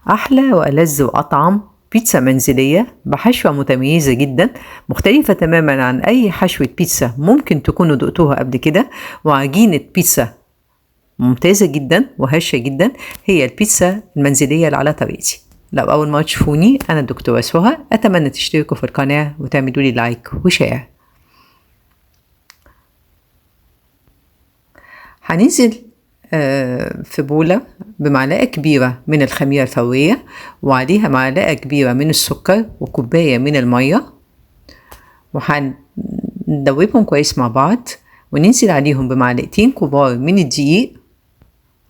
أحلى وألذ وأطعم بيتزا منزلية بحشوة متميزة جدا، مختلفة تماما عن أي حشوة بيتزا ممكن تكونوا دقتوها قبل كده، وعجينة بيتزا ممتازة جدا وهشة جدا. هي البيتزا المنزلية اللي على طريقتي. لو أول مرة تشوفوني، أنا الدكتورة سهى. أتمنى تشتركوا في القناة وتعملوا لي لايك وشير. هننزل في بولة بمعلقة كبيرة من الخميرة الفورية، وعليها معلقة كبيرة من السكر وكوباية من المية، وهندوبهم كويس مع بعض، وننزل عليهم بمعلقتين كبار من الدقيق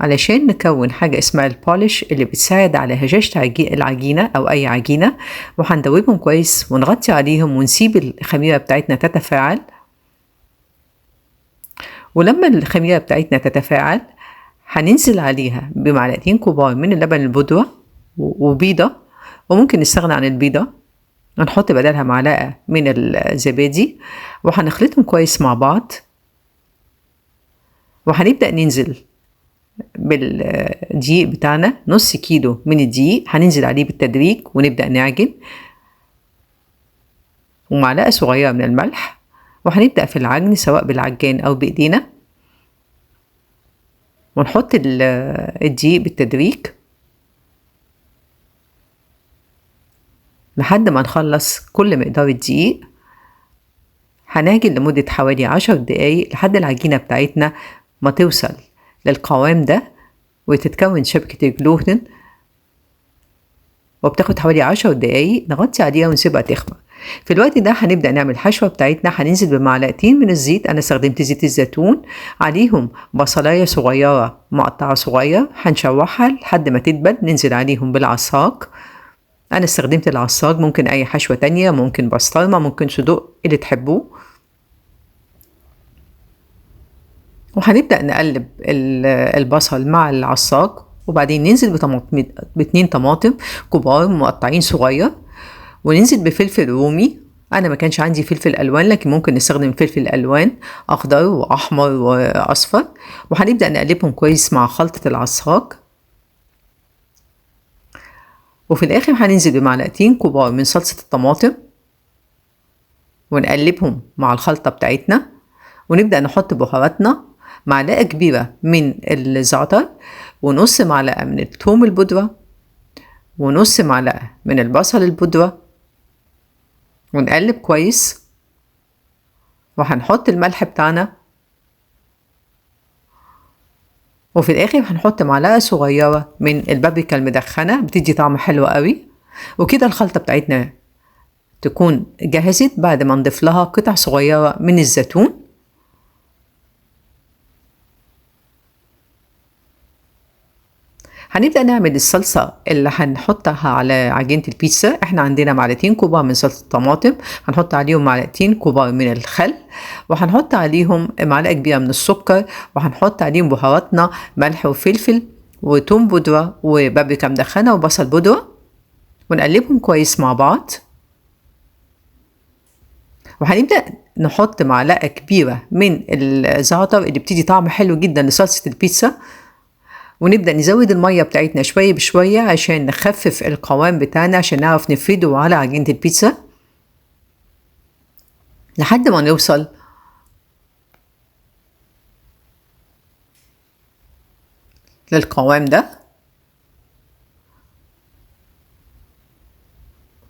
علشان نكون حاجة اسمها البولش اللي بتساعد على هشاشة العجينة أو أي عجينة. وهندوبهم كويس ونغطي عليهم ونسيب الخميرة بتاعتنا تتفاعل. ولما الخميرة بتاعتنا تتفاعل هننزل عليها بمعلقتين كبار من اللبن البودرة وبيضة، وممكن نستغنى عن البيضة ونحط بدلها معلقة من الزبادي، وهنخلطهم كويس مع بعض. وهنبدأ ننزل بالدقيق بتاعنا، نص كيلو من الدقيق هننزل عليه بالتدريج ونبدأ نعجن، ومعلقة صغيرة من الملح. وهنبدأ في العجن سواء بالعجان أو بإيدينا، ونحط الدقيق بالتدريج لحد ما نخلص كل مقدار الدقيق. هنعجن لمدة حوالي 10 دقايق لحد العجينة بتاعتنا ما توصل للقوام ده وتتكون شبكة الجلوتين، وبتاخد حوالي 10 دقايق. نغطي عليها ونسيبها تخمر. في الوقت ده هنبدأ نعمل الحشوة بتاعتنا. هننزل بمعلقتين من الزيت، أنا استخدمت زيت الزيتون، عليهم بصلاية صغيرة مقطعة صغير هنشوحها لحد ما تدبل. ننزل عليهم بالعصاج، أنا استخدمت العصاج، ممكن أي حشوة تانية، ممكن بسطرمة، ممكن صدوق اللي تحبوه. وهنبدأ نقلب البصل مع العصاج، وبعدين ننزل باتنين طماطم كبار مقطعين صغير، وننزل بفلفل رومي. انا ما كانش عندي فلفل الوان، لكن ممكن نستخدم فلفل الوان اخضر واحمر واصفر. وهنبدأ نقلبهم كويس مع خلطة العصاج. وفي الاخر هننزل بمعلقتين كبار من صلصة الطماطم ونقلبهم مع الخلطة بتاعتنا. ونبدأ نحط بهاراتنا، معلقة كبيرة من الزعتر، ونص معلقة من الثوم البودرة، ونص معلقة من البصل البودرة، ونقلب كويس. وهنحط الملح بتاعنا، وفي الاخر هنحط معلقة صغيرة من البابريكا المدخنة، بتدي طعم حلو قوي. وكده الخلطة بتاعتنا تكون جهزت بعد ما نضيف لها قطع صغيرة من الزيتون. هنبدأ نعمل الصلصة اللي هنحطها على عجينة البيتزا. احنا عندنا معلقتين كبار من صلصة الطماطم، هنحط عليهم معلقتين كبار من الخل، وهنحط عليهم معلقة كبيرة من السكر، وهنحط عليهم بهاراتنا ملح وفلفل وتوم بودرة وبابريكا مدخنة وبصل بودرة، ونقلبهم كويس مع بعض. وهنبدأ نحط معلقة كبيرة من الزعتر اللي بتدي طعم حلو جدا لصلصة البيتزا، ونبدأ نزود المية بتاعتنا شوية بشوية عشان نخفف القوام بتاعنا، عشان نعرف نفرده على عجينة البيتزا لحد ما نوصل للقوام ده.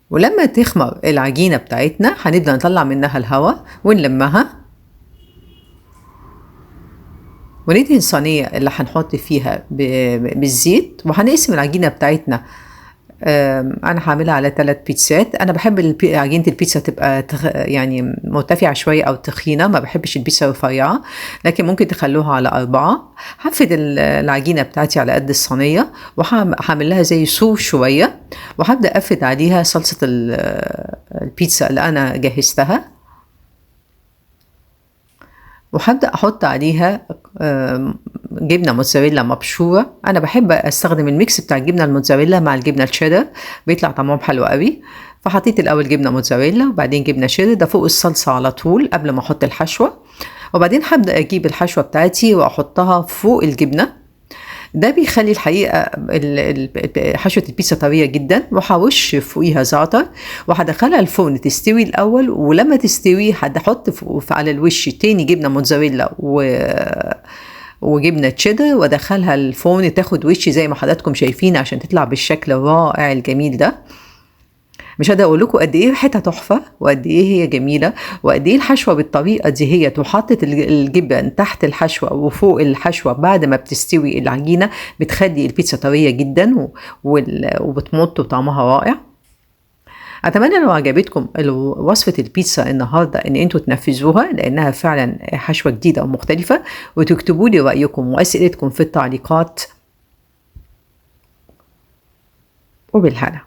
ولما تخمر العجينة بتاعتنا هنبدأ نطلع منها الهواء ونلمها، وندهن صينية اللي هنحط فيها بالزيت. وهنقسم العجينة بتاعتنا. انا هعملها على 3 بيتزات. انا بحب عجينة البيتزا تبقى يعني مرتفعة شوية او تخينة، ما بحبش البيتزا رفيعة، لكن ممكن تخلوها على 4. هفرد العجينة بتاعتي على قد الصينية، وهعمل لها زي سور شوية، وهبدأ افرد عليها صلصة البيتزا اللي انا جهزتها، وهبدأ احط عليها جبنة موتزاريلا مبشورة. انا بحب استخدم الميكس بتاع الجبنة الموتزاريلا مع الجبنة الشيدر، بيطلع طعمهم حلو قوي. فحطيت الاول جبنة موتزاريلا وبعدين جبنة شيدر، ده فوق الصلصة على طول قبل ما احط الحشوة. وبعدين هبدأ اجيب الحشوة بتاعتي واحطها فوق الجبنة. ده بيخلي الحقيقة حشوة البيتزا طرية جدا، وهوش فوقيها زعتر، وهدخلها الفرن تستوي الأول، ولما تستوي هحط على الوش تاني جبنة موتزاريلا وجبنة تشيدر، وادخلها الفرن تاخد وش زي ما حضراتكم شايفين عشان تطلع بالشكل الرائع الجميل ده. مش قادره اقول لكم قد ايه ريحتها تحفه، وقد ايه هي جميله، وقد ايه الحشوه بالطريقه دي هي وحطت الجبن تحت الحشوه وفوق الحشوه بعد ما بتستوي العجينه، بتخلي البيتزا طريه جدا وبتمط وطعمها رائع. اتمنى لو عجبتكم وصفه البيتزا النهارده ان انتوا تنفذوها، لانها فعلا حشوه جديده ومختلفه، وتكتبوا لي رايكم واسئلتكم في التعليقات. وبالهنا.